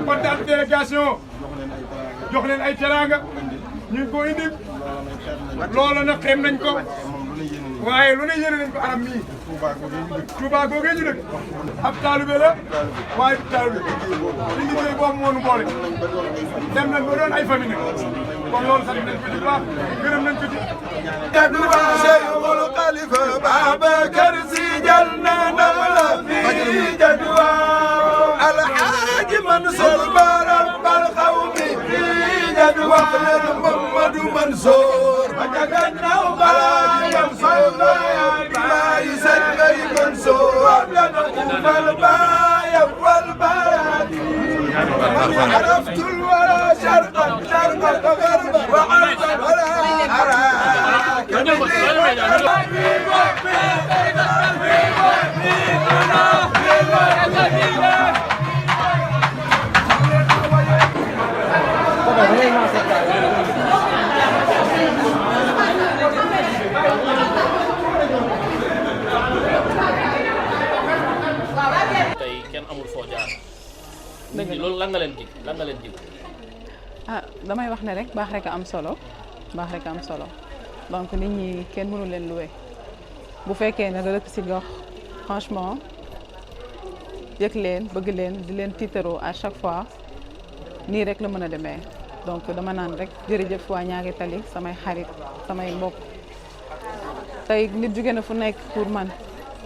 kon daal délégation jox leen ay teraanga ñu ngi ko indi loolu nag xem nañ ko waaye lu ne yéene nañ ko aram mii Touba googee ñu dëkk ab taalibe la waaye du taalibe ci liggéey boobu moo nu boole dem nañ ba doon ay famille kon loolu sant nañ ko ci baax gërëm nañ ko ci jadwa Cheikhul Khalifa Babacar Sy jal na ndam la fi jadwa Alhaji Mansour Baram bal xawmi fi jadwa Mamadou Mansour bajaganaw Alhaji Mansour baay sëñ Bay Mansour bal baay wal baay عرفت الورى شرقا شرقا وغربا وعربا ولا أراك tey kenn amul foo jaar. nit ñi loolu lan nga leen dig ah damay wax ne rek baax rek am solo baax rek am solo donc nit ñi kenn mënu leen loué bu fekkee ne nga dëkk si gox franchement yëg leen bëgg leen di leen tiitaroo à chaque fois nii rek la mën a demee donc dama naan rek jërëjëf waa Ñaari Tali samay xarit samay mbokk tey nit jóge na fu nekk pour man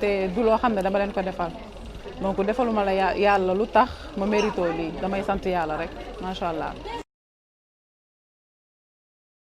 te du loo xam ne dama leen ko defal donc defaluma la yàlla lu tax ma mérito lii damay sant yàlla rek macha allah.